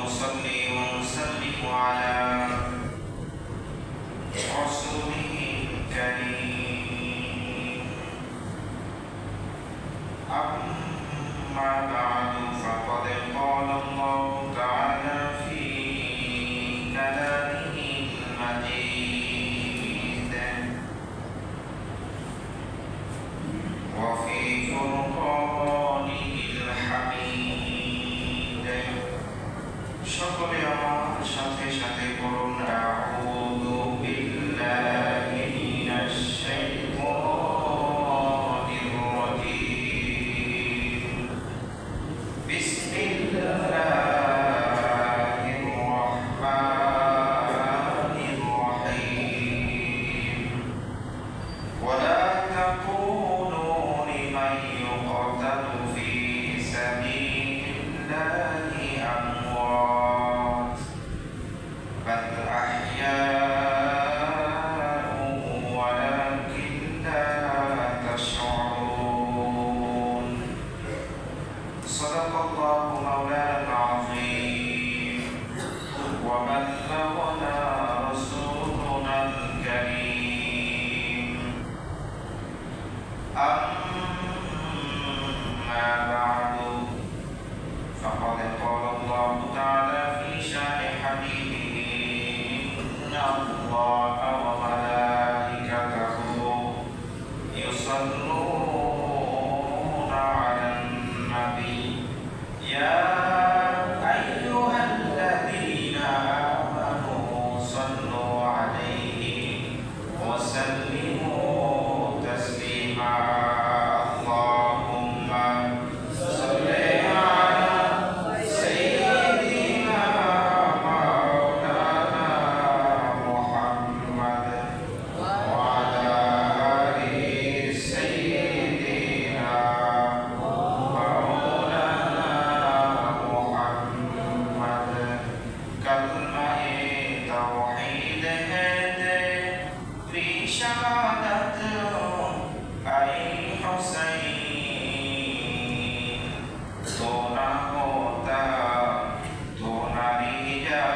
ونصلي ونسلم على رسوله الكريم أما بعد فقد قال الله تعالى في كلامه المجيد وفي فرقانه الحميد সকলে আমার সাথে সাথে করুন আউযু বিল্লাহি মিনাশ শাইতানির রাজীম বিসমিল্লাহির রাহমানির রাহিম ওয়ালা তাকুনু লিমান ইউকতালু ফি সাবিলিল্লাহি আমওয়াত বাল আহইয়াউ ওয়ালাকিন লা তাশউরুন সাদাকাল্লাহু মাওলানা আযীম ওয়া বাল্লাগনা রাসূলুনাল কারীম أما بعد فقد قال الله تعالى في شأن حبيبه إن الله وملائكته يصلون على النبي يا أيها الذين آمنوا صلوا عليه وسلموا تسليما اللهم صل على سيدنا مولانا محمد وعلى آل سيدنا مولانا محمد كلمة توحيد هدي في شهادة أي حسين تونا ہوتا تونا رجا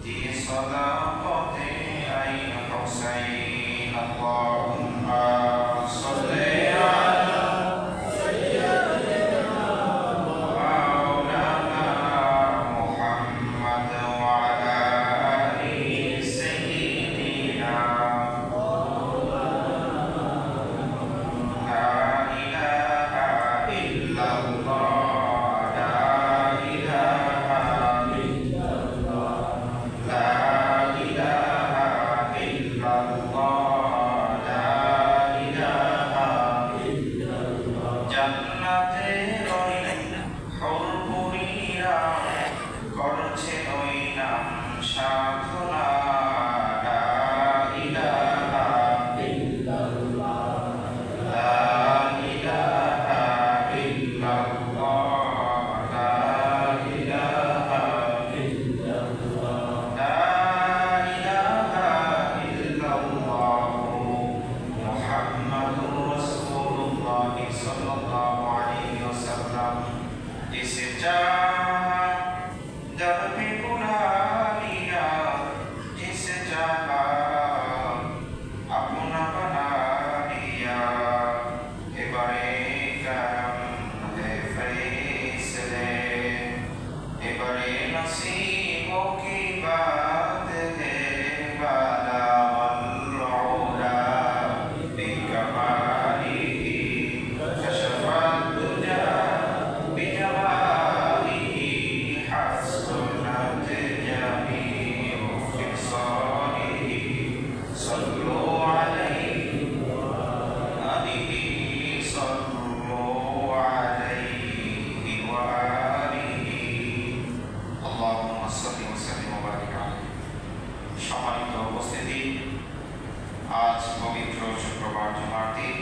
دي صداقة أي حسين اللهم صل على مولانا محمد وعلى آل سيدنا لا إله إلا الله لا إله إلا الله لا إله إلا الله لا إله إلا الله জান্নাতে রইলেন হুরপুরীরা করছে ওই নাম সাধনা লা ইলাহা ইল্লাল্লাহ লা ইলাহা ইল্লাল্লাহ লা ইলাহা ইল্লাল্লাহ লা ইলাহা ইল্লাল্লাহ মুহাম্মাদুর রাসূলুল্লাহ সাল্লাল্লাহু আলাইহি ওয়াসাল্লাম जिसे चाहा जब भी बुला लिया जिसे चाहा अपना बना लिया एबारे करम है फैसले एबारे नसीबों की बात है वाला वल्लौला बिकमालिही कशफत दुजा बिजमालिही हसनत जमीउ खिसालिही सल्लु अलैहि आलिही सल्लु अलैहि व आलिही अल्लाहुम्मा सल्लि व सल्लिम व बारिक अलैहि সম্মানিত উপস্থিতি আজ পবিত্র শুক্রবার জুমার দিন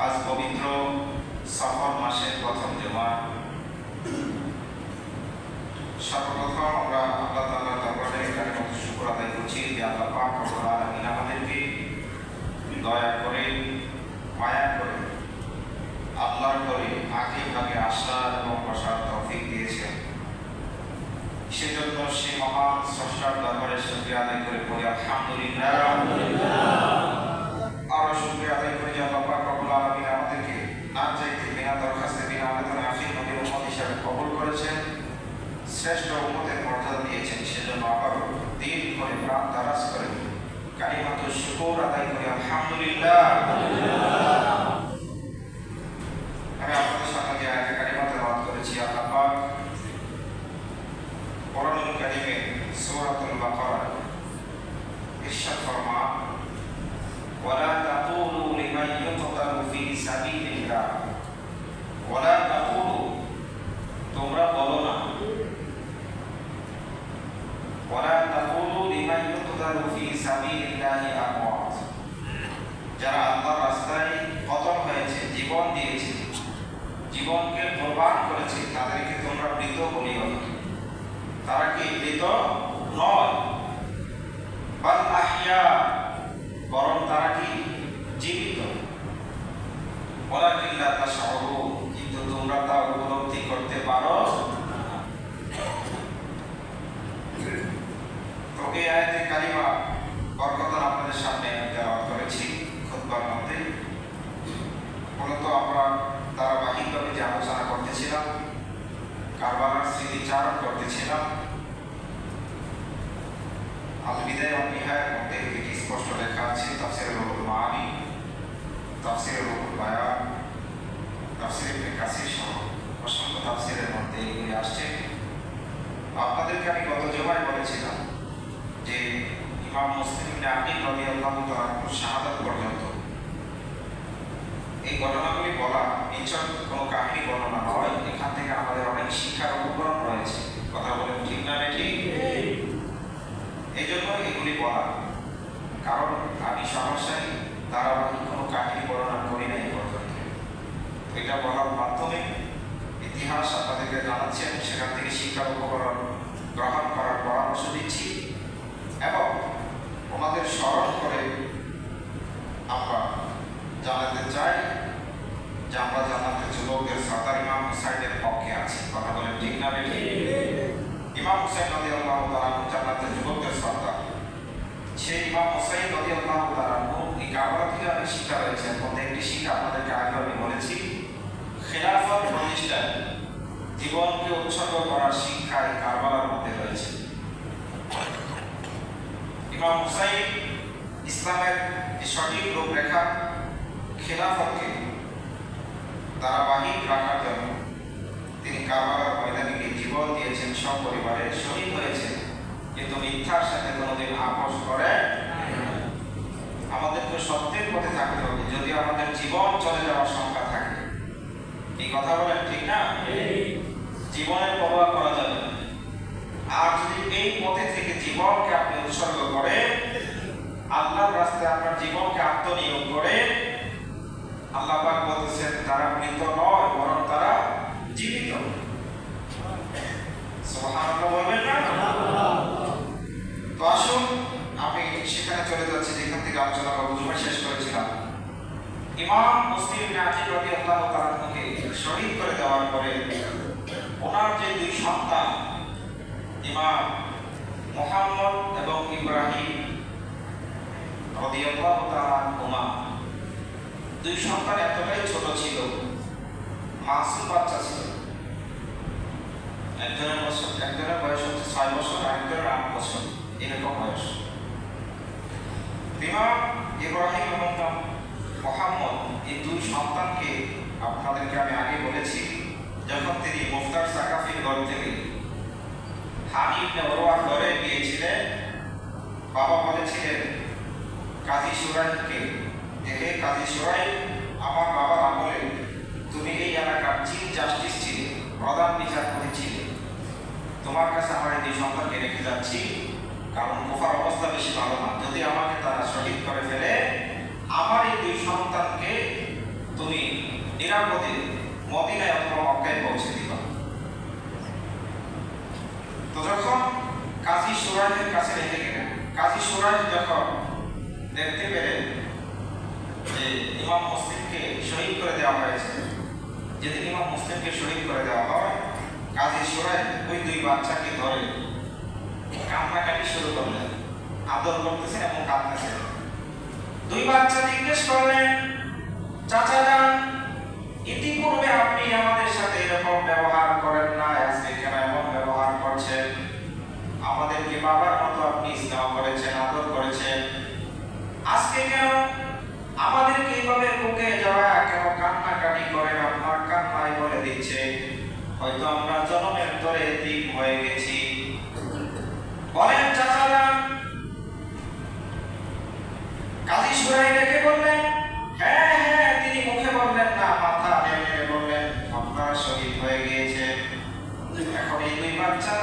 আজ পবিত্র সফর মাসের প্রথম জুমা সর্বপ্রথম আমরা আল্লাহ তাআলার দরবারে এখানে শুকর আদায় করছি যে আল্লাহ পাক রব্বুল আলামিন আমাদেরকে দয়া করে মায়া করে আল্লাহর করে আগে ভাগে আসার এবং বসার তৌফিক দিয়েছেন সেজন্য সেই মহান স্রষ্টার দরবারে শুকরিয়া আদায় করে বলি আলহামদুলিল্লাহ। আরো শুকরিয়া আদায় করে যে আল্লাহ পাক রব্বুল আলামিন আমাদেরকে না চাইতে বিনা দরখাস্তে বিনা আবেদনে আখির নবীর উম্মত হিসেবে কবুল করেছেন, শ্রেষ্ঠ উম্মতের মর্যাদা দিয়েছেন। সেজন্য আবারও দিন করে প্রাণ দারাজ করে কালিমাতু শুকর আদায় করি আলহামদুলিল্লাহ। আমি আপনাদের সামনে যে আয়াতে কালিমা তেলাওয়াত করেছি, আল্লাহ পাক কোরআনুল কারীমে সূরাতুল বাকারা ইরশাদ ফরমান, ওয়ালা তাকুলু লিমান ইউকতালু ফি সাবিলিল্লাহ, ওয়ালা তাকুলু, তোমরা বলো না, ওয়ালা তাকুলু লিমান ইউকতালু ফি সাবিলিল্লাহি আমওয়াত, যারা আল্লাহর রাস্তায় কতল হয়েছে, জীবন দিয়েছে, জীবনকে কোরবান করেছে, তাদেরকে তোমরা মৃত বলিও না। তারা কি মৃত নয়, বাল আহইয়া, বরং তারা কি জীবিত। ওয়ালাকিন লা তাশউরুন, কিন্তু তোমরা তা উপলব্ধি করতে পারো। তো এই আয়াতে কালিমা বরকতান আপনাদের সামনে তেলাওয়াত করেছি খুতবার মধ্যে। মূলত আমরা ধারাবাহিকভাবে যে আলোচনা করতেছিলাম, কারবালার স্মৃতিচারণ করতেছিলাম। আল বিদায়া ওয়ান নিহায়ার মধ্যে এটি স্পষ্ট লেখা আছে, তাফসীরে রুহুল মাআনি, তাফসীরে রুহুল বায়ান, তাফসীরে ইবনে কাসির সহ অসংখ্য তাফসীরের মধ্যে এগুলি আসছে। আপনাদেরকে আমি গত জুমায় বলেছিলাম যে ইমাম মুসলিম ইবনে আকিল রাদিয়াল্লাহু তাআলা আনহুর শাহাদাত পর্যন্ত এই ঘটনাগুলি বলা নিছক কোনো কাহিনী বর্ণনা নয়। এখান থেকে আমাদের অনেক শিক্ষার উপকরণ রয়েছে। কথা বলেন ঠিক না ঠিক? এই জন্য এগুলি বলা, কারণ আমি সহসাই ধারাবাহিক কোনো কাহিনী বর্ণনা করি না এই পর্যন্ত। এটা বলার মাধ্যমে ইতিহাস আপনাদেরকে জানাচ্ছি, আমি সেখান থেকে শিক্ষার উপকরণ গ্রহণ করার পরামর্শ দিচ্ছি এবং ওনাদের স্মরণ করে আমরা জানাতে চাই যে আমরা জান্নাতের যুবকদের সরদার ইমাম হুসাইনের পক্ষে আছি। কথা বলেন ঠিক না বেশি? ইমাম হুসাইন রাদিয়াল্লাহু তাআলা জান্নাতের যুবকদের সরদার। সেই ইমাম হুসাইন রাদিয়াল্লাহু তাআলা এই কারবালা থেকে অনেক শিক্ষা রয়েছে। এর মধ্যে একটি শিক্ষা আপনাদেরকে আগে আমি বলেছি, খেলাফত প্রতিষ্ঠায় জীবনকে উৎসর্গ করার শিক্ষা এই কারবালার মধ্যে রয়েছে। ইমাম হুসাইন ইসলামের সঠিক রূপরেখা খেলাফতকে ধারাবাহিক রাখার জন্য তিনি কারবালার ময়দানে গিয়ে জীবন দিয়েছেন, সব পরিবারে শহীদ হয়েছেন, কিন্তু মিথ্যার সাথে কোনোদিন আপোষ করে। আমাদেরকে সত্যের পথে থাকতে হবে, যদি আমাদের জীবন চলে যাওয়ার সংখ্যা থাকে। এই কথা বলেন ঠিক না? জীবনের পরোয়া করা যাবে না। আর যদি এই পথে থেকে জীবনকে আপনি উৎসর্গ করে আল্লাহর রাস্তায় আপনার জীবনকে আত্মনিয়োগ করে, আল্লাহ পাক বলতেছেন তারা মৃত নয়, বরং তারা জীবিত। সুবহানাল্লাহ বলবেন না? তো আসুন আমি সেখানে চলে যাচ্ছি যেখান থেকে আলোচনা করব। জুমা শেষ করেছিলাম ইমাম মুসলিম ইবনে আকিল রাদিয়াল্লাহু তাআলা আনহুকে শহীদ করে দেওয়ার পরে ওনার যে দুই সন্তান ইমাম মুহাম্মদ এবং ইব্রাহিম রাদিয়াল্লাহু তাআলা আনহুমা, দুই সন্তান এতটাই ছোট ছিল, মাসুম বাচ্চা ছিল। একজনের বয়স হচ্ছে 6 বছর, আরেকজনের 8 বছর, এরকম বয়স। ইমাম ইব্রাহিম এবং মুহাম্মদ এই দুই সন্তানকে আপনাদেরকে আমি আগে বলেছি, যখন তিনি মুফতার সাকাফির ঘর থেকে হানি ইবনে উরওয়ার ঘরে গিয়েছিলেন, বাবা বলেছিলেন কাজী সুরাইকে, হে কাজী সুরাই, আমার বাবার আমলে তুমি এই এলাকার চিফ জাস্টিস ছিলে, প্রধান বিচারপতি ছিলে, তোমার কাছে আমার এই দুই সন্তানকে রেখে যাচ্ছি, কারণ কুফার অবস্থা বেশি ভালো না। যদি আমাকে তারা শহীদ করে ফেলে, আমার এই দুই সন্তানকে তুমি নিরাপদে মদিনায় অথবা মক্কায় পৌঁছে দিবা। তো যখন কাজী সুরাইয়ের কাছে রেখে গেলেন, কাজী সুরাই যখন দেখতে পেলেন যে ইমাম মুসলিমকে শহীদ করে দেওয়া হয়েছে, যেদিন ইমাম মুসলিমকে শহীদ করে দেওয়া হয় কাজী সুরাইহ ওই দুই বাচ্চাকে ধরে কান্নাকাটি শুরু করলেন, আদর করতেছেন এবং কাঁদতেছেন। দুই বাচ্চা জিজ্ঞেস করলেন, চাচা যান, ইতিপূর্বে আপনি আমাদের সাথে এরকম ব্যবহার করেন না, আজকে কেন এমন ব্যবহার করছেন? আমাদেরকে বাবার মতো আপনি স্নেহ করেছেন, আদর করেছেন, আজকে কেন আমাদেরকে এইভাবে বুকে জড়ায়া কেন কান্নাকাটি করেন? আপনার কান্নায় বলে দিচ্ছে হয়তো আমরা জন্মের তরে এতিম হয়ে গেছি। বলেন চাচা যান। কাজী সুরাইহ ডেকে বললেন, হ্যাঁ হ্যাঁ। তিনি মুখে বললেন না, মাথা নেড়ে বললেন, আপনারা শহীদ হয়ে গিয়েছেন। এখন এই দুই বাচ্চা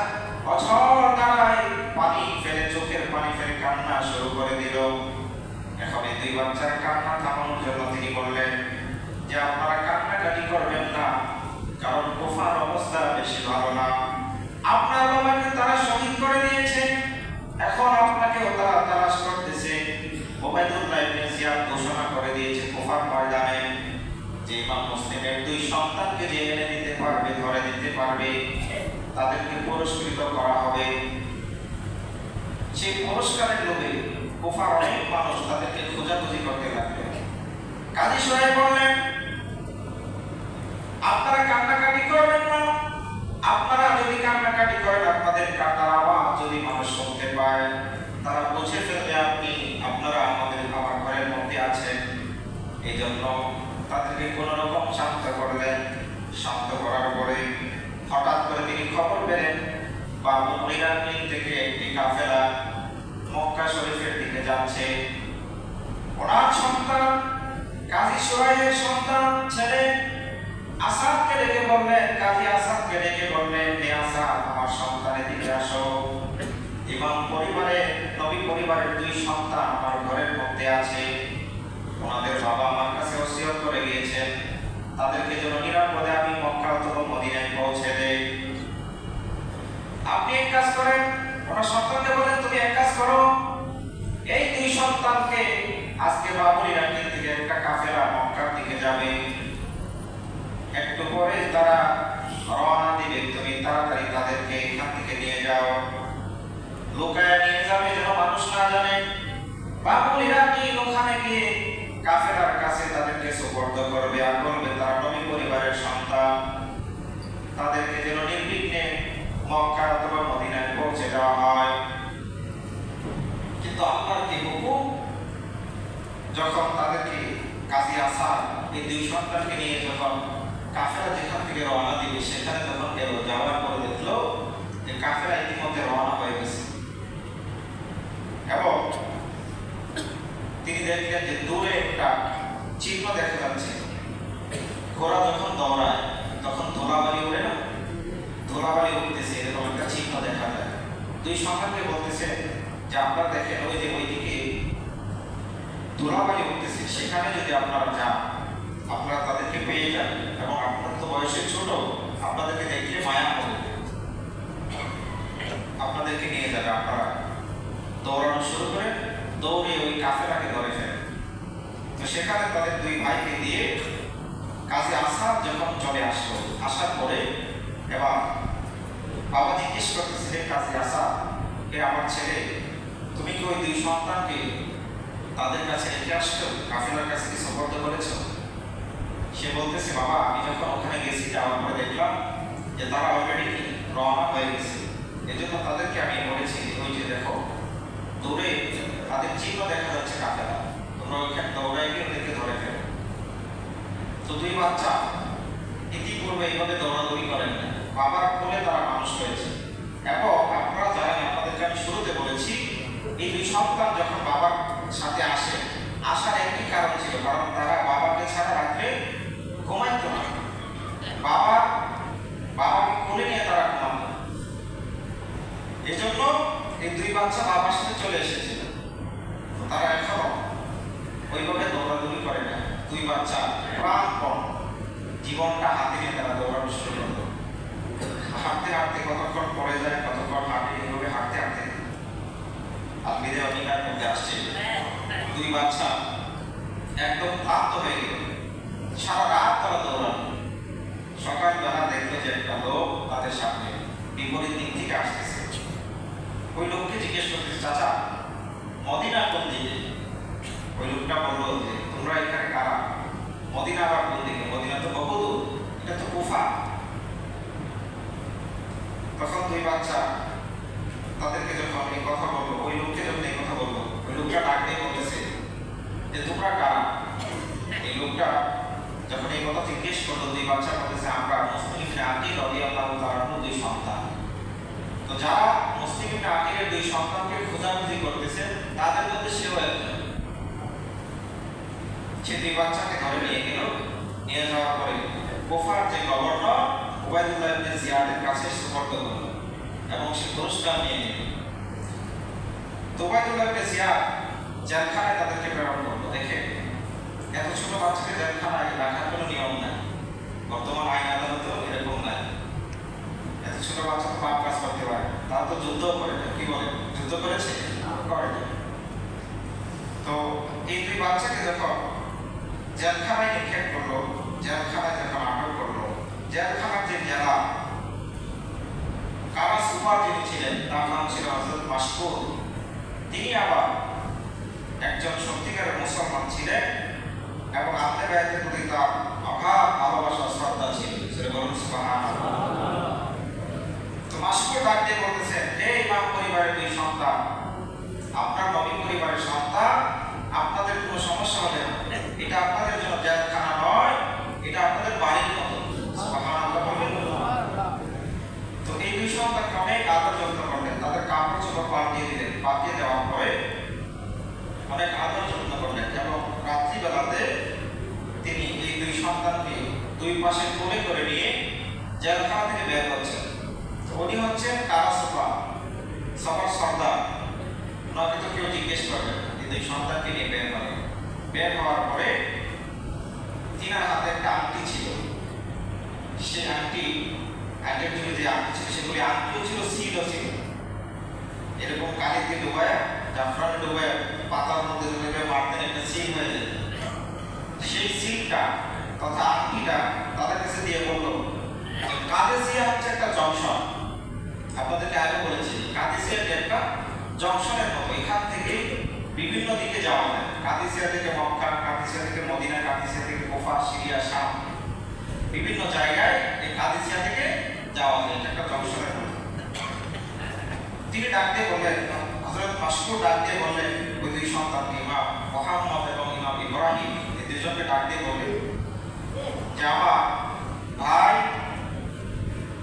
অঝর ধারায় পানি ফেলে, চোখের পানি ফেলে কান্না শুরু করে দিল। এখন এই দুই বাচ্চার কান্না থামানোর জন্য তিনি বললেন যে আপনারা কান্নাকাটি করবেন না, কারণ কুফার অবস্থা বেশি ভালো না। আপনার বাবাকে তারা শহীদ করে দিয়েছে, এখন আপনাকেও তারা তালাশ করতেছে। ওবাইদুল্লাহ ইবনে জিয়াদ ঘোষণা করে দিয়েছে কুফার ময়দানে যে ইমাম মুসলিমের দুই সন্তানকে যে এনে দিতে পারবে, ধরে দিতে পারবে, তাদেরকে পুরস্কৃত করা হবে। সেই পুরস্কারের লোভে কুফার অনেক মানুষ তাদেরকে খোঁজাখুঁজি করতে লাগবে। কাজী সুরাইহ বললেন, আপনারা কান্নাকাটি করবেন না। আপনারা যদি কান্নাকাটি করেন, আপনাদের কান্নার আওয়াজ যদি মানুষ শুনতে পায়, তারা বুঝে ফেলবে আপনারা আমার ঘরের মধ্যে আছেন। এই জন্য তাদেরকে কোন রকম শান্ত করলেন। শান্ত করার পরে হঠাৎ করে তিনি খবর পেলেন বাবু মুরিরান থেকে একটি কাফেলা মক্কা শরীফের দিকে যাচ্ছে। ওনার সন্তান কাজী সুরাইহের সন্তান ছেলে আসাদকে ডেকে বললেন, কাজী আসাদকে ডেকে বললেন, হে আসাদ, আমার সন্তানের দিকে আসো। ইমাম পরিবারে, নবী পরিবারের দুই সন্তান আমার ঘরের মধ্যে আছে। ওনাদের বাবা আমার কাছে ওসিয়ত করে গিয়েছেন তাদেরকে যেন নিরাপদে আমি মক্কা অথবা মদিনায় পৌঁছে দেই। আপনি এক কাজ করেন, ওনার সন্তানকে বলেন, তুমি এক কাজ করো, এই দুই সন্তানকে আজকে বাবুল ইরাকিন থেকে একটা কাফেলা মক্কার দিকে যাবে, একটু পরে তারা রওনা দিবে, তুমি তাড়াতাড়ি তাদেরকে এখান থেকে নিয়ে যাও, লুকায়া নিয়ে যাবে যেন মানুষ না জানে। বাবুল ইরাকিন ওখানে গিয়ে কাফেলার কাছে তাদেরকে সুপর্দ করবে আর বলবে তারা নবী পরিবারের সন্তান, তাদেরকে যেন নির্বিঘ্নে মক্কা অথবা মদিনায় পৌঁছে দেওয়া হয়। কিন্তু আল্লাহর কি হুকুম, যখন তাদেরকে কাজী আসাদ এই দুই সন্তানকে নিয়ে যখন কাফেলা যেখান থেকে রওনা দিবে সেখানে যখন গেল, যাওয়ার পরে দেখলো যে কাফেলা ইতিমধ্যে রওনা হয়ে গেছে এবং তিনি দেখলেন যে দূরে একটা চিহ্ন দেখা যাচ্ছে। ঘোড়া যখন দৌড়ায় তখন ধুলাবালি উড়ে না, ধুলাবালি উঠতেছে, এরকম একটা চিহ্ন দেখা যায়। দুই সন্তানকে বলতেছে যে আপনারা দেখেন ওই যে ওইদিকে ধুলাবালি উঠতেছে, সেখানে যদি আপনারা যান আপনারা তাদেরকে পেয়ে যান এবং আপনার তো বয়সে ছোট, আপনাদেরকে দেখলে মায়া হবে, আপনাদেরকে নিয়ে যাবে। আপনারা দৌড়ানো শুরু করে দৌড়ে ওই কাফেলাকে ধরে ফেলেন। তো সেখানে তাদের দুই ভাইকে দিয়ে কাজী আসাদ যখন চলে আসলো, আসার পরে এবার বাবা জিজ্ঞেস করতেছিলেন, কাজী আসাদ, হে আমার ছেলে, তুমি কি ওই দুই সন্তানকে তাদের কাছে রেখে আসছো, কাফেলার কাছে কি সুপর্দ করেছো? সে বলতেছে, বাবা আমি যখন ওখানে গেছি যাওয়ার পরে দেখলাম যে তারা অলরেডি রওনা হয়ে গেছে, এজন্য তাদেরকে আমি বলেছি ওই যে দেখো দূরে তাদের চিহ্ন দেখা যাচ্ছে কাফেলা, তোমরা ওইখানে দৌড়াই গিয়ে ওদেরকে ধরে ফেলো। তো দুই বাচ্চা ইতিপূর্বে এইভাবে দৌড়াদৌড়ি করেন না, বাবার কোলে তারা মানুষ হয়েছে। এবং আপনারা জানেন, আপনাদেরকে আমি শুরুতে বলেছি, এই দুই সন্তান যখন বাবার সাথে আসে, আসার একটি কারণ ছিল, কারণ তারা বাবাকে ছাড়া রাখলে ঘুমাইত না, বাবাকে কোলে নিয়ে তারা ঘুমাত। এজন্য এই দুই বাচ্চা বাবার সাথে চলে এসেছিল। তারা এখনো ওইভাবে দৌড়াদৌড়ি করে না। দুই বাচ্চা প্রাণপণ জীবনটা হাতে নিয়ে তারা দৌড়ানো শুরু করলো। হাঁটতে হাঁটতে কতক্ষণ পড়ে যায়, কতক্ষণ হাঁটে, এইভাবে হাঁটতে হাঁটতে আলমিদের অধিকার মধ্যে আসছে। দুই বাচ্চা একদম ক্লান্ত হয়ে গেল, সারা রাত তারা দৌড়ানো। সকালবেলা দেখলো যে একটা লোক তাদের সাথে জিজ্ঞেস করতেছে, চাচা মদিনা কোন দিকে? ওই লোকটা বললো যে তোমরা এখানে কারা? মদিনা আবার কোন দিকে? মদিনা তো বহুদূর, এটা তো কুফা। তখন দুই বাচ্চা তাদেরকে যখন এই কথা বললো, ওই লোককে যখন এই কথা বললো, ওই লোকটা ডাক দিয়ে বলতেছে যে তোমরা কারা? এই লোকটা যখন এই কথা জিজ্ঞেস করলো, দুই বাচ্চা বলতেছে আমরা মুসলিম ইবনে আকিল রাদিয়াল্লাহু তাআলা আনহু দুই সন্তান। তো যারা মুসলিম ইবনে আকিলের দুই সন্তানকে খোঁজাখুঁজি করতেছে তাদের মধ্যে সেও একজন। সে দুই বাচ্চাকে ধরে নিয়ে গেল, নিয়ে যাওয়ার পরে কুফার যে গভর্নর উবাইদুল্লাহ ইবনে জিয়াদের কাছে সুপর্দ করল এবং সে পুরস্কার নিয়ে নিল। তো উবাইদুল্লাহ ইবনে জিয়াদ জেলখানায় তাদেরকে প্রেরণ করলো। দেখে এত ছোট বাচ্চাকে জেলখানায় রাখার কোনো নিয়ম নাই, বর্তমান আইন আদালতেও এরকম নাই। এত ছোট বাচ্চা তো পাপ কাজ করতে পারে, তারা তো যুদ্ধ করে, কি বলে যুদ্ধ করেছে করে। তো এই দুই বাচ্চাকে যখন জেলখানায় নিক্ষেপ করলো, জেলখানায় যখন আটক করলো, জেলখানার যে জেলা কারা সুপার যিনি ছিলেন তার নাম ছিল হযরত মাশকুর। তিনি আবার একজন সত্যিকারের মুসলমান ছিলেন এবং আহলে বাইতের প্রতি তার অগাধ ভালোবাসা শ্রদ্ধা ছিল। সেটা বলুন সুবহানাল্লাহ। তো মাশকুর ডাক দিয়ে বলতেছেন, হে ইমাম পরিবারের দুই সন্তান, আপনার নবী পরিবারের সন্তান, আপনাদের কোনো সমস্যা হবে না, এটা আপনাদের জন্য জেলখানা নয়, এটা আপনাদের বাড়ির মতো। সুবহানাল্লাহ বলবেন। তো এই দুই সন্তানকে অনেক আদর যত্ন করলেন, তাদের কাপড় চোপড় পাল্টিয়ে দিলেন, পাল্টিয়ে দেওয়ার পরে অনেক আদর যত্ন করলেন এবং রাত্রিবেলাতে তিনি এই দুই সন্তানকে দুই পাশে কোলে করে নিয়ে জেলখানা থেকে বের হচ্ছেন। উনি হচ্ছেন কারা সুপার, সবার সর্দার। ওনাকে তো কেউ জিজ্ঞেস করবেন, এই দুই সন্তানকে নিয়ে বের হলেন। বের হওয়ার পরে তিনার হাতে একটা আংটি ছিল, সেই আংটি আংটির যে আংটি ছিল সেগুলি আংটিও ছিল, সিলও ছিল। এরকম কালিতে ডুবায়, জাফরান ডুবায় পাতার মধ্যে ডুবে মারতেন, একটা সিল হয়ে যেত। সেই সিলটা তথা আংটিটা তাদের কাছে দিয়ে বললো, কাদেসিয়া হচ্ছে একটা জংশন। আপনাদেরকে আগে বলেছি কাদেসিয়া একটা জংশনের মতো, এখান থেকে বিভিন্ন দিকে যাওয়া যায়। কাদেসিয়া থেকে মক্কা, কাদেসিয়া থেকে মদিনা, কাদেসিয়া থেকে কুফা, সিরিয়া, শাম, বিভিন্ন জায়গায় এই কাদেসিয়া থেকে যাওয়া যায়। এটা একটা জংশনের মতো। তিনি ডাক দিয়ে বললেন, হযরত মাশকুর ডাক দিয়ে বললেন ওই দুই সন্তানকে, ইমাম মুহাম্মদ এবং ইমাম ইব্রাহিম, এই দুজনকে ডাক দিয়ে বললেন যে আমার ভাই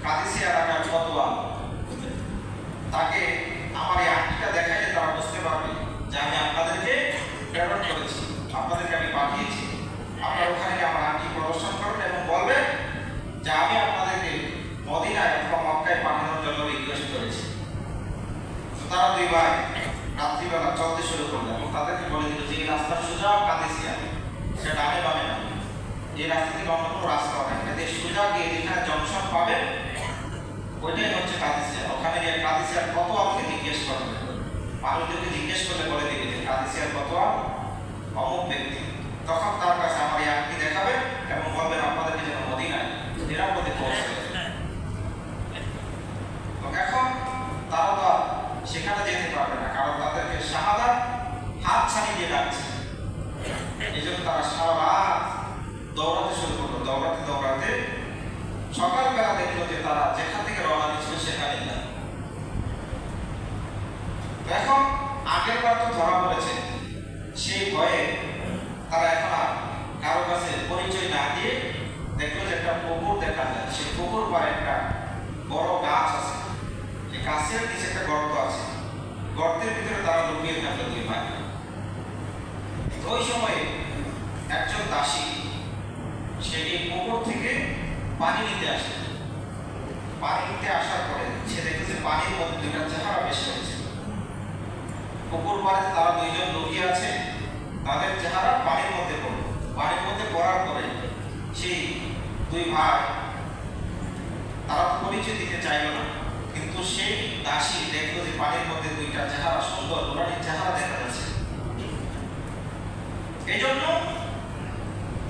কাদেসিয়া এলাকার ফতোয়া, তাকে আমার এই আংটিটা দেখাইলে তারা বুঝতে পারবে যে আমি আপনাদেরকে প্রেরণ করেছি, আপনাদেরকে আমি পাঠিয়েছি। আপনারা ওখানে আমার আংটি প্রদর্শন করবেন এবং বলবেন যে আমি আপনাদেরকে মদিনায় অথবা মক্কায় পাঠানোর জন্য রিকোয়েস্ট করেছি। তো তারা দুই ভাই রাত্রিবেলা চলতে শুরু করলো এবং তাদেরকে বলে দিল যে এই রাস্তার সোজা কাদেসিয়া, সেটা ডানে বামে না, এই রাস্তা থেকে অন্য কোনো রাস্তা নেই, এতে সোজা গিয়ে যেখানে জংশন পাবেন ওইটাই হচ্ছে কাদেসিয়া। ওখানে গিয়ে কাদেসিয়ার ফতোয়া আমাকে জিজ্ঞেস করবে, মানুষদেরকে জিজ্ঞেস করলে বলে দিবে যে কাদেসিয়ার ফতোয়া অমুক ব্যক্তি। তখন তার কাছে আমার এই আংটি দেখাবেন এবং বলবেন আপনাদেরকে যেন মদিনায় নিরাপদে পৌঁছে দেবে। তো এখন তারা তো সেখানে যেতে পারবে না, কারণ তাদেরকে শাহাদাত হাত ছানি দিয়ে ডাকছে। এই জন্য তারা সারা রাত দৌড়াতে শুরু করলো। দৌড়াতে দৌড়াতে সকালবেলা দেখলো যে তারা যেখান থেকে রওনা দিচ্ছিল সেখানে না। এখন আগের বার তো ধরা পড়েছে, সেই ভয়ে তারা এখন আর কারো কাছে পরিচয় না দিয়ে দেখলো যে একটা পুকুর দেখা যায়, সেই পুকুর পাড়ে একটা বড় গাছ আছে, সেই গাছের নিচে একটা গর্ত আছে, গর্তের ভিতরে তারা লুকিয়ে থাকলো দুই ভাই। ওই সময়ে একজন দাসী সে এই পুকুর থেকে পানি নিতে আসে। পানি নিতে আসার পরে সে দেখেছে পানির মধ্যে দুইটা চেহারা বেশি হয়েছে। পুকুর পাড়ে তারা দুইজন লুকিয়ে আছে, তাদের চেহারা পানির মধ্যে পড়ে। পানির মধ্যে পড়ার পরে সেই দুই ভাই তারা পরিচয় দিতে চাইল না, কিন্তু সেই দাসী দেখলো যে পানির মধ্যে দুইটা চেহারা, সুন্দর নুরানি চেহারা দেখা যাচ্ছে। এই জন্য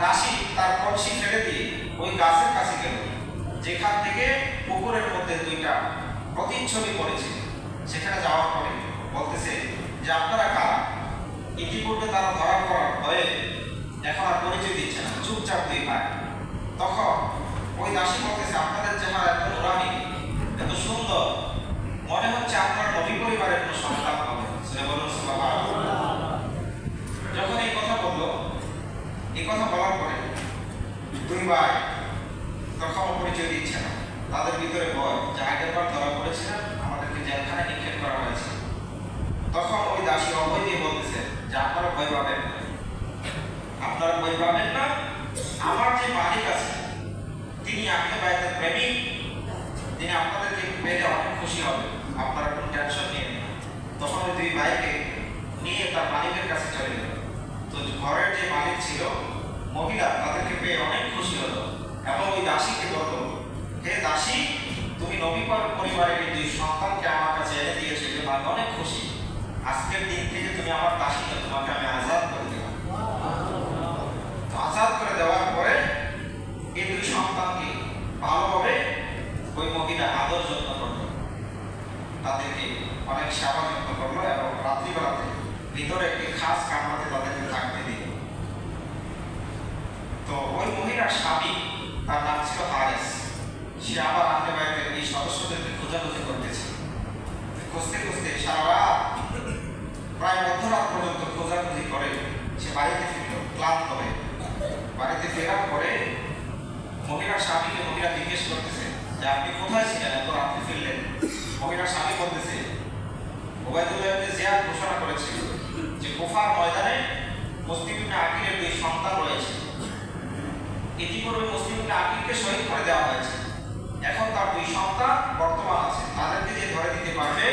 দাসী তার কলসি ফেলে দিয়ে ওই গাছের কাছে গেল, যেখান থেকে পুকুরের মধ্যে দুইটা প্রতিচ্ছবি পড়েছে। সেখানে যাওয়ার পরে বলতেছে যে আপনারা কারা। ইতিপূর্বে তারা ধরা পড়ার ভয়ে এখন আর পরিচয় দিচ্ছে না, চুপচাপ দুই ভাই। তখন ওই দাসী বলতেছে আপনাদের চেহারা এত নুরানি, এত সুন্দর, মনে হচ্ছে আপনার নবী পরিবারের কোনো সন্তান হবে। বলুন সুবহানাল্লাহ। যখন এই কথা বললো, এই কথা বলার পরে দুই ভাই তখন পরিচয় দিচ্ছে না, তাদের ভিতরে ভয় যে আগের বার ধরা পড়েছিলাম, আমাদেরকে জেলখানে নিক্ষেপ করা হয়েছে। তখন ওই দাসী অভয় দিয়ে বলতেছে যে আপনারা ভয় পাবেন না, আপনারা ভয় পাবেন না, আমার যে মালিক আছে তিনি আহলে বাইতের প্রেমিক, তিনি আপনাদেরকে পেলে অনেক খুশি হবে, আপনারা কোনো টেনশন নিয়ে নেন। তখন ওই দুই ভাইকে নিয়ে তার মালিকের কাছে চলে গেল। তো ঘরের যে মালিক ছিল মহিলা, তাদেরকে পেয়ে অনেক খুশি হলো এবং ওই দাসীকে বলল, হে দাসী, তুমি নবী পরিবারের এই দুই সন্তানকে আমার কাছে এনে দিয়েছো, এজন্য আমি অনেক খুশি। আজকের দিন থেকে তুমি আমার দাসী, তোমাকে আমি আজাদ করে দিলাম। আজাদ করে দেওয়ার পরে এই দুই সন্তানকে ভালোভাবে ওই মহিলা আদর যত্ন করলো, তাদেরকে অনেক সেবা যত্ন করলো এবং রাত্রিবেলাতে ভিতরে একটি খাস কামরাতে তাদেরকে থাকতে দিল। তো ওই মহিলার স্বামী, তার নাম ছিল হারিস, সে আবার আহলে বাইতের এই সদস্যদেরকে খোঁজাখুঁজি করতেছে। খুঁজতে খুঁজতে সারা রাত, প্রায় মধ্যরাত পর্যন্ত খোঁজাখুঁজি করে সে বাড়িতে ফিরল ক্লান্ত হয়ে। বাড়িতে ফেরার পরে মহিলার স্বামীকে মহিলা জিজ্ঞেস করতেছে যে আপনি কোথায় ছিলেন, এত রাত্রে ফিরলেন? মহিলার স্বামী বলতেছে ওবায়দুল্লাহ ইবনে জিয়াদ ঘোষণা করেছিল যে কুফার ময়দানে মুসলিম ইবনে আকিলের দুই সন্তান রয়েছে। ইতিপূর্বে মুসলিম ইবনে আকিলকে শহীদ করে দেওয়া হয়েছে, এখন তার দুই সন্তান বর্তমান আছে, তাদেরকে যে ধরে দিতে পারবে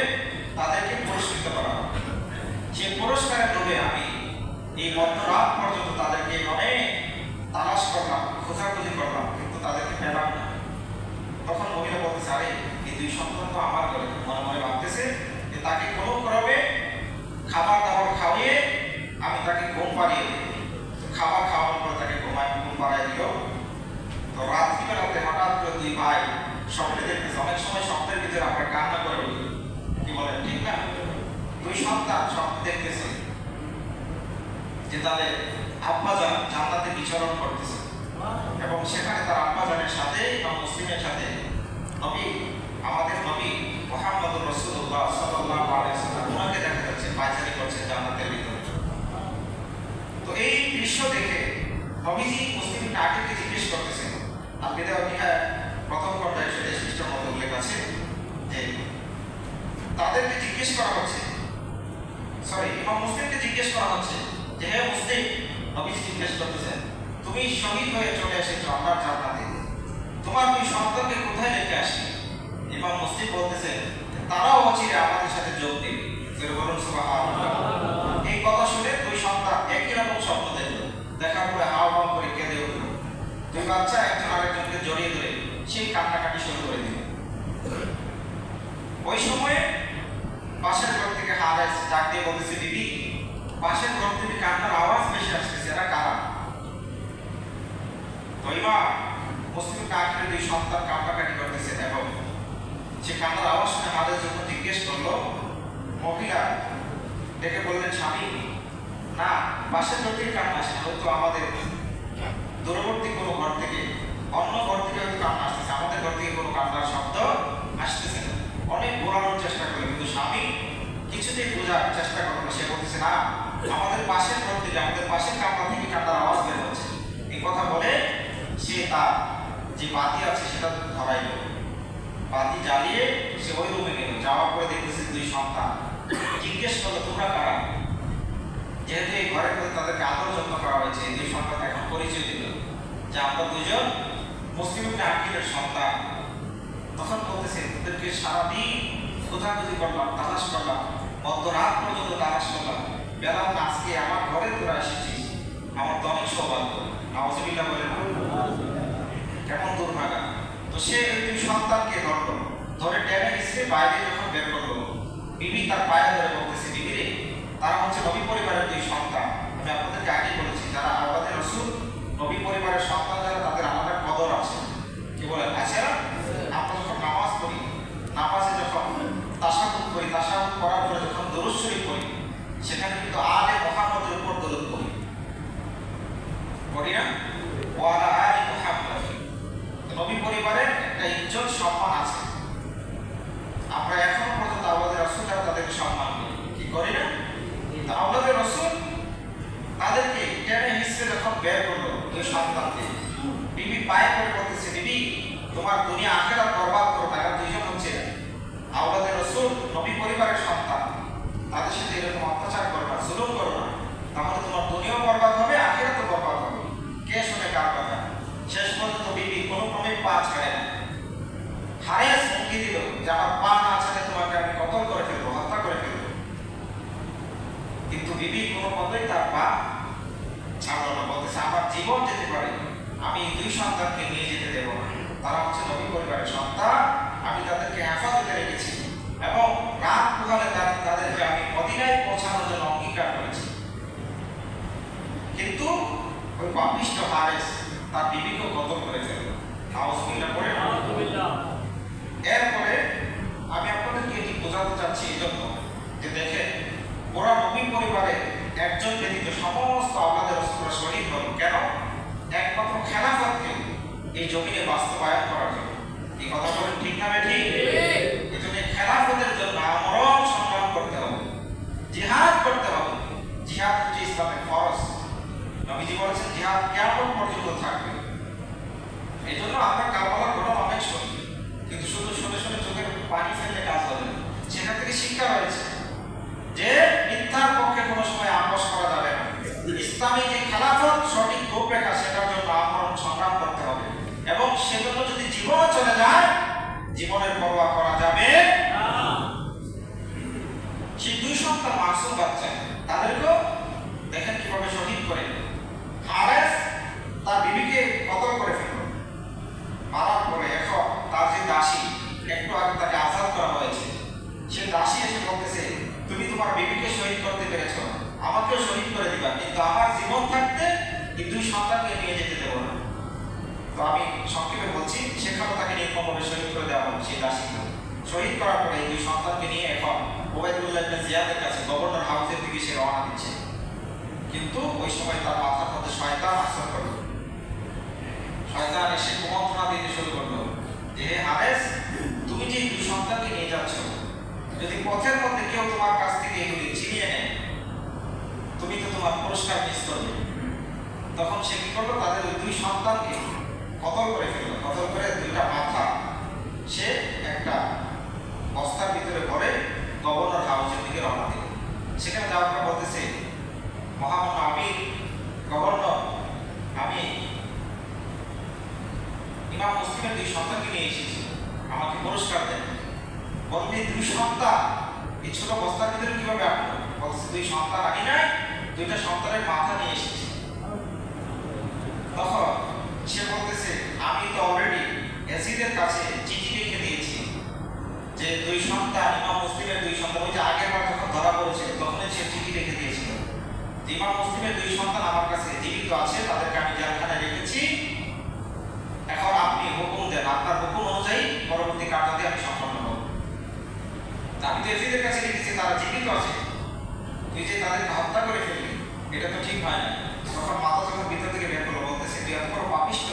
তাদেরকে পুরস্কৃত করা হবে। সে পুরস্কারের লোভে আমি এই মধ্যরাত পর্যন্ত তাদেরকে অনেক তালাশ করলাম, খোঁজাখুঁজি করলাম, কিন্তু তাদেরকে পেলাম না। তখন মহিলা বলতেছে আরে এই দুই সন্তান তো আমার ঘরে। মনে মনে ভাবতেছে যে তাকে কোনো ক্রমে খাবার দাবার খাওয়িয়ে আমি তাকে ঘুম পাড়িয়ে দিই। খাবার খাওয়ানোর পরে তাকে ঘুম পাড়াই দিল। তো রাত্রিবেলাতে হঠাৎ করে দুই ভাই স্বপ্নে দেখতেছে, অনেক সময় স্বপ্নের ভিতরে আমরা কান্না করে উঠি, কি বলেন ঠিক না? দুই সন্তান স্বপ্ন দেখতেছে যে তাদের আব্বাজান জান্নাতে বিচরণ করতেছে এবং সেখানে তার আব্বাজানের সাথে এবং মুসলিমের সাথে নবী, আমাদের নবী মুহাম্মদুর রাসূলুল্লাহ সাল্লাল্লাহু আলাইহি ওয়াসাল্লাম ওনাকে দেখা যাচ্ছে পায়চারি করছে জান্নাতের ভিতরে। তো এই দৃশ্য দেখে নবীজি মুসলিম ইবনে আকিলকে জিজ্ঞেস করতেছেন, আর বিদায় প্রথম পর্যায়ে সেটা সৃষ্টির মতো উল্লেখ আছে যে তাদেরকে জিজ্ঞেস করা হচ্ছে, ইমাম মুসলিমকে জিজ্ঞেস করা হচ্ছে যে হে মুসলিম, নবীজি জিজ্ঞেস করতেছেন তুমি শহীদ হয়ে চলে এসেছো আল্লাহর জান্নাতে, তোমার দুই সন্তানকে কোথায় রেখে আসি? ইমাম মুসলিম বলতেছেন তারাও অচিরে আমাদের সাথে যোগ দেবে। বলুন সুবহানাল্লাহ। এই কথা শুনে দুই সন্তান একই রকম স্বপ্ন দেখলো, দেখার পরে হাও হাও করে কেঁদে উঠলো। দুই বাচ্চা একজন আরেকজনকে জড়িয়ে ধরে সেই কান্নাকাটি শুরু করে দিল। ওই সময়ে পাশের ঘর থেকে হারিস ডাক দিয়ে বলতেছে দিদি, পাশের ঘর থেকে কান্নার আওয়াজ বেশি আসতেছে, এরা কারা? তো ইমাম মুসলিম আকিলের দুই সন্তান কান্নাকাটি করতেছে এবং সে কান্নার আওয়াজ শুনে হারিস যখন জিজ্ঞেস করলো, মহিলা ডেকে বললেন স্বামী না, পাশের ঘর থেকে কান্না আসে না, হয়তো আমাদের দূরবর্তী কোনো ঘর থেকে, অন্য ঘর থেকে হয়তো কান্না আসতেছে, আমাদের ঘর থেকে কোনো কান্নার শব্দ আসতেছে না। অনেক বোঝানোর চেষ্টা করলো কিন্তু স্বামী কিছুতেই বোঝার চেষ্টা করলো। সে বলতেছে না, আমাদের পাশের ঘর থেকে, আমাদের পাশের কান্না থেকে কান্নার আওয়াজ বের হচ্ছে। এই কথা বলে সে তার যে বাতি আছে সেটা ধরাইল, বাতি জ্বালিয়ে সে ওই রুমে গেল। যাওয়ার পরে দেখতেছে দুই সন্তান। জিজ্ঞেস করলো তোমরা কারা? যেহেতু এই ঘরের মধ্যে তাদেরকে আদর যত্ন করা হয়েছে, এই দুই সন্তান এখন পরিচয় দিল যে আমরা দুজন মুসলিম ইবনে আকিলের সন্তান। তখন বলতেছে তোদেরকে সারাদিন খোঁজাখুঁজি করলাম, তালাশ করলাম, মধ্যরাত পর্যন্ত তালাশ করলাম, বেলা আজকে আমার ঘরে তোরা এসেছিস, আমার তো অনেক সৌভাগ্য। নাউজুবিল্লাহ বলে কেমন দুর্ভাগা। তো সে দুই সন্তানকে ধরলো, ধরে টেনে হিসেবে বাইরে যখন বের করলো, বিবি তার পায়ে ধরে বলতেছে বিবি রে, তারা হচ্ছে নবী পরিবারের দুই সন্তান। আমি আপনাদেরকে আগে বলেছি যারা আওলাদে রাসূল, নবী পরিবারের সন্তান যারা, তাদের আলাদা কদর আছে। কি বলেন? আছে না? আমরা যখন নামাজ পড়ি, নামাজে যখন তাশাহুদ করি, তাশাহুদ করার পরে যখন দুরূদ তোমার দুনিয়া আখিরাত বরবাদ করবে। এরা দুইজন হচ্ছে আওলাদে রাসূল, নবী পরিবারের সন্তান। তাদের সাথে এরকম অত্যাচার করবা, জুলুম করবা, তাহলে তোমার দুনিয়াও বরবাদ হবে, আখিরাতও বরবাদ হবে। কে শুনে কার কথা? শেষ পর্যন্ত বিবি কোনো ক্রমে পা ছাড়ে না। হারেস হুমকি দিল যে আমার পা না ছাড়ে তোমাকে আমি কতল করে ফেলবো, হত্যা করে ফেলবো। কিন্তু বিবি কোনো মতেই তার পা ছাড়লো না, বলতেছে আমার জীবন যেতে পারে, আমি দুই সন্তানকে নিয়ে যেতে দেব না। তারা হচ্ছে নবী পরিবারের সন্তান, আমি তাদেরকে হেফাজতে রেখেছি এবং রাত পোহালে তাদেরকে আমি মদিনায় পৌঁছানোর জন্য অঙ্গীকার করেছি। কিন্তু ওই পাপিষ্ঠ হারেস তার বিবিকে কতল করে ফেলল। নাউজুবিল্লাহ পড়ে। এরপরে আমি আপনাদেরকে এটি বোঝাতে চাচ্ছি এই জন্য যে দেখেন, ওরা নবী পরিবারে একজন ব্যতীত সমস্ত আওলাদে রাসূলরা শহীদ হল। কেন? একমাত্র খেলাফতকে এই জমিনে বাস্তবায়ন করার জন্য। এই কথা বলেন ঠিক না ঠিক? এই জন্য খেলাফতের জন্য আমরণ সংগ্রাম করতে হবে, জিহাদ করতে হবে। জিহাদ হচ্ছে ইসলামের ফরজ। নবীজি বলেছেন জিহাদ কিয়ামত পর্যন্ত থাকবে। এই জন্য আমরা কারবালার ঘটনা অনেক শুনি, কিন্তু শুধু শুনে শুনে চোখের পানি ফেললে কাজ হবে না। সেখান থেকে শিক্ষা রয়েছে যে মিথ্যার পক্ষে কোনো সময় আপোষ করা যাবে না। ইসলামী যে খেলাফত সঠিক রূপরেখা, সেটার জন্য আমরণ সংগ্রাম করতে হবে এবং সেজন্য যদি জীবনও চলে যায়, জীবনের পরোয়া করা যাবে না। সেই দুই সন্তান মাসুম বাচ্চা, তাদেরকেও দেখেন কিভাবে শহীদ করে। হারেস তার বিবিকে কতল করে ফেলল, মারার পরে এখন তার যে দাসী, একটু আগে তাকে আজাদ করা হয়েছে, সে দাসী এসে বলতেছে তুমি তোমার বিবিকে শহীদ করতে পেরেছ, আমাকেও শহীদ করে দিবা, কিন্তু আমার জীবন থাকতে এই দুই সন্তানকে নিয়ে যেতে দেবো না। তো আমি সংক্ষেপে বলছি, সেখানেও তাকে নির্মমভাবে শহীদ করে দেওয়া হলো। সেই দাসীকে শহীদ করার পরে এই দুই সন্তানকে নিয়ে এখন ওবায়দুল্লাহ ইবনে জিয়াদের কাছে গভর্নর হাউসের দিকে সে রওনা দিচ্ছে। কিন্তু ওই সময় তার মাথার মধ্যে শয়তান আসর করলো। শয়তান এসে কুমন্ত্রণা দিতে শুরু করলো যে হে হারেস, তুমি যে দুই সন্তানকে নিয়ে যাচ্ছ, যদি পথের মধ্যে কেউ তোমার কাছ থেকে এগুলি ছিনিয়ে নেয়, তুমি তো তোমার পুরস্কার মিস করবে। তখন সে কি করলো, তাদের ওই দুই সন্তানকে কতল করে ফেললো। কতল করে দুইটা মাথা সে একটা বস্তার ভিতরে ভরে গভর্নর হাউসের দিকে রওনা দিল। সেখানে যাওয়ার পর বলতেছে, মহামান্য আমির, গভর্নর, আমি ইমাম মুসলিমের দুই সন্তানকে নিয়ে এসেছি, আমাকে পুরস্কার দেন। বলতে দুই সন্তান এই ছোট বস্তার ভিতরে কিভাবে আসলো? বলছে দুই সন্তান আনি নাই, দুইটা সন্তানের মাথা নিয়ে এসেছি। তখন সে বলতেছে আমি তো অলরেডি এসিদের কাছে চিঠি লিখে দিয়েছি যে দুই সন্তান, ইমাম মুসলিমের দুই সন্তান, ওই যে আগের বার যখন ধরা পড়েছিল তখনই সে চিঠি লিখে দিয়েছিল যে ইমাম মুসলিমের দুই সন্তান আমার কাছে জীবিত আছে, তাদেরকে আমি জেলখানায় রেখেছি। এখন আপনি হুকুম দেন, আপনার হুকুম অনুযায়ী পরবর্তী কার্যাদি আমি সম্পন্ন করব। আমি তো এসিদের কাছে লিখেছি তারা জীবিত আছে, তুই যে তাদেরকে হত্যা করে ফেললি, এটা তো ঠিক হয় না। তখন মাথা যখন ভিতর থেকে বের করলো, বলতেছে তুই এত বড় পাপিষ্ঠ,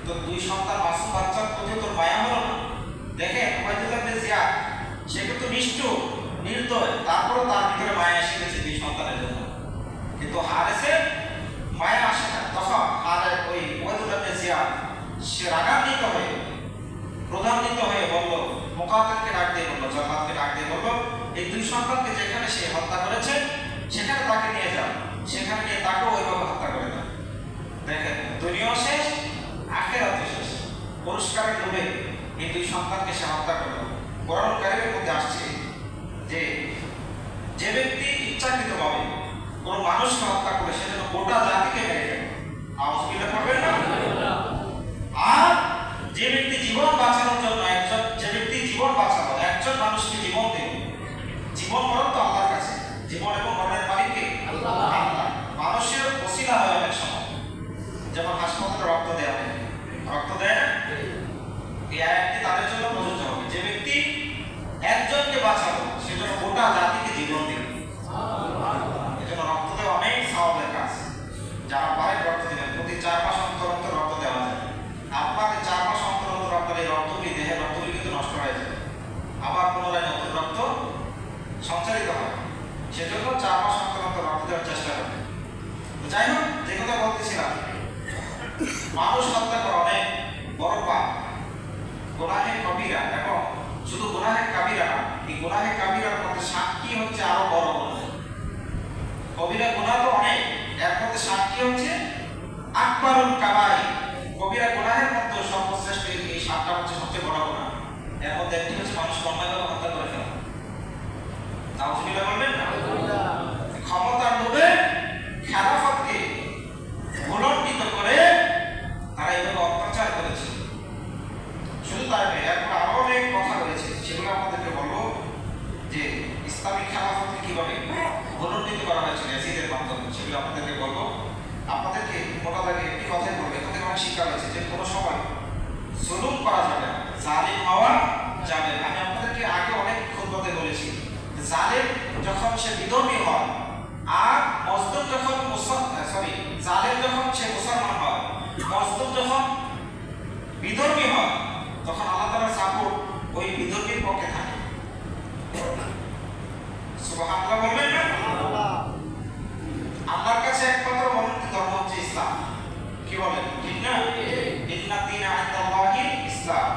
তোর দুই সন্তান মাসুম বাচ্চার প্রতি তোর মায়া হলো না? দেখেন ওবায়দুল্লাহ ইবনে জিয়াদ সে কিন্তু নিষ্ঠুর, নির্দয়, তারপরও তার ভিতরে মায়া এসে গেছে দুই সন্তানের জন্য, কিন্তু হারেসের মায়া আসে না। তখন ওই ওবায়দুল্লাহ ইবনে জিয়াদ সে রাগান্বিত হয়ে, ক্রোধান্বিত হয়ে বলল, মুকাতিলকে ডাক দিয়ে বলল, জল্লাদকে ডাক দিয়ে বলল, এই দুই সন্তানকে যেখানে সে হত্যা করেছে সেখানে তাকে নিয়ে যাও, সেখানে নিয়ে তাকেও ওইভাবে হত্যা করে দাও। দেখেন দুনিয়াও শেষ, আখিরাতও শেষ। পুরস্কারের লোভে এই দুই সন্তানকে সে হত্যা করল। কোরআন কারীমের মধ্যে আসছে যে যে ব্যক্তি ইচ্ছাকৃতভাবে কোনো মানুষকে হত্যা করে সে যেন গোটা জাতিকে মেরে ফেলে। নাউজুবিল্লাহ পড়বেন না? আর যে ব্যক্তি জীবন বাঁচানোর জন্য জীবন বাঁচানো, একজন মানুষকে জীবন দেবে, জীবন মরণ তো আল্লাহর কাছে, জীবন এবং মরণের মালিককে আল্লাহ। মানুষের ওসিলা হয় অনেক সময়, যেমন হাসপাতালে রক্ত দেওয়া হয়, রক্ত দেয় না, এই আয়াতটি তাদের জন্য প্রযোজ্য হবে। যে ব্যক্তি একজনকে বাঁচালো সেজন্য গোটা জাতিকে জীবন দেবে। এজন্য রক্ত দেওয়া অনেক সওয়াবের কাজ। যারা পারেন রক্ত দেবেন, প্রতি 4 মাস অন্তর অন্তর রক্ত দেওয়া যায়। আপনাকে 4 মাস অন্তর অন্তর আপনার এই রক্তগুলি, দেহের রক্তগুলি কিন্তু নষ্ট হয়ে যায়, আবার পুনরায় নতুন রক্ত সঞ্চারিত হয়। সেজন্য 4 মাস অন্তর অন্তর রক্ত দেওয়ার চেষ্টা করবেন। যাই হোক, যে কথা বলতেছিলাম, মানুষ হত্যা করা অনেক বড় পাপ। গুনাহে কবিরা এবং শুধু গুনাহে কাবিরা না, এই গুনাহে কাবিরার মধ্যে সাতটি হচ্ছে আরো বড় গুনাহ। কবিরা গুনাহ তো অনেক, এর মধ্যে সাতটি হচ্ছে আকবারুল কাবাইর। কবিরা গুনাহের মধ্যে সর্বশ্রেষ্ঠ এই সাতটা হচ্ছে সবচেয়ে বড় গুনাহ। এর মধ্যে একটি হচ্ছে মানুষ অন্যায়ভাবে হত্যা করে ফেলা। নাউজুবিল্লাহ বলবেন না? ক্ষমতার লোভে খেলাফতকে ভুলণ্ঠিত করে তারা এইভাবে অত্যাচার করেছে। শুধু তাই নয়, এরপর আরো অনেক কথা রয়েছে, সেগুলো আপনাদেরকে বলবো যে ইসলামিক খেলাফতকে কিভাবে ভুলণ্ঠিত করা হয়েছিল ইয়াজিদের মাধ্যমে, সেগুলো আপনাদেরকে বলবো। আপনাদেরকে মোটা দাগে একটি কথাই বলবো, এখান থেকে অনেক শিক্ষা রয়েছে যে কোনো সময় জুলুম করা যাবে না, জালিম হওয়া যাবে না। আমি আপনাদেরকে আগে অনেক খুতবাতে বলেছি, জালিম যখন সে বিধর্মী হয় আর মজলুম যখন জালিম যখন সে মুসলমান হয়, মজলুম যখন বিধর্মী হয়, তখন আল্লাহ তাআলার সাপোর্ট ওই বিধর্মীর পক্ষে থাকে। সুবহানাল্লাহ বলবেন না? আল্লাহর কাছে একমাত্র মনোনীত ধর্ম হচ্ছে ইসলাম। কি বলেন? ঠিক না? ইন্না দীনা ইনদাল্লাহিল ইসলাম।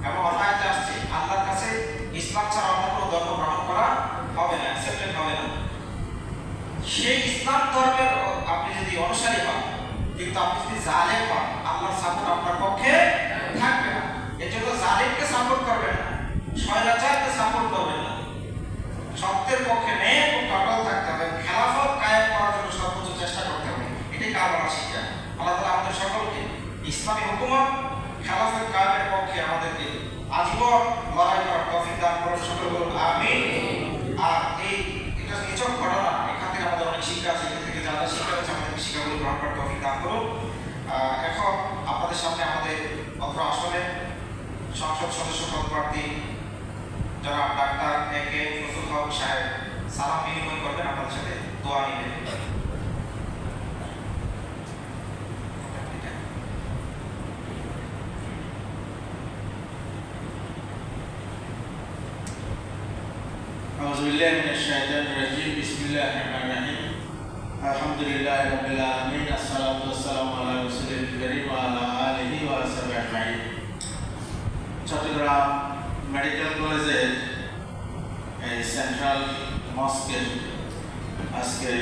এবং আয়াতে আসছে আল্লাহর কাছে ইসলাম ছাড়া অন্য কোনো ধর্ম গ্রহণ করা হবে না, অ্যাকসেপ্টেড হবে না। সেই ইসলাম ধর্মের আপনি যদি অনুসারী হন, কিন্তু আপনি যদি জালেম হন, আল্লাহর সাপোর্ট আপনার পক্ষে থাকবে না। এজন্য জালেমকে সাপোর্ট করবেন না, স্বৈরাচারকে সাপোর্ট করবেন না। সত্যের পক্ষে ন্যায় এবং অটল থাকতে হবে, খেলাফত কায়েম করার জন্য সর্বোচ্চ চেষ্টা করতে হবে। এটাই কারবালার শিক্ষা। আল্লাহ তাআলা আমাদের সকলকে ইসলামী হুকুমত খেলাফত কায়েমের পক্ষে আমাদেরকে আজীবন লড়াই করার তৌফিক দান করুন। সকলে বলুন আমিন। আর এটা নিছক ঘটনা, এখান থেকে আমাদের অনেক শিক্ষা আছে, এখান থেকে যা যা শিক্ষা আছে আমাদের শিক্ষাগুলো গ্রহণ করার তৌফিক দান করুন। এখন আপনাদের সামনে আমাদের অত্র আসলে সংসদ সদস্য পদপ্রার্থী জনাব ডাক্তার এ.কে. ফজলুল হক সাহেব সালাম বিনিময় করবেন, আপনাদের সাথে দোয়া নেবেন। আউযুবিল্লাহি মিনাশ শাইতানির রাজীম। বিসমিল্লাহির রহমানির রহিম। আলহামদুলিল্লাহি রাব্বিল আলামিন। আসসালাতু ওয়াসসালামু আলা রাসূলিল কারীম ওয়া আলা আলিহি ওয়া সাহবিহি আজমাইন। চট্টগ্রাম মেডিকেল কলেজের এই সেন্ট্রাল মস্কের আজকে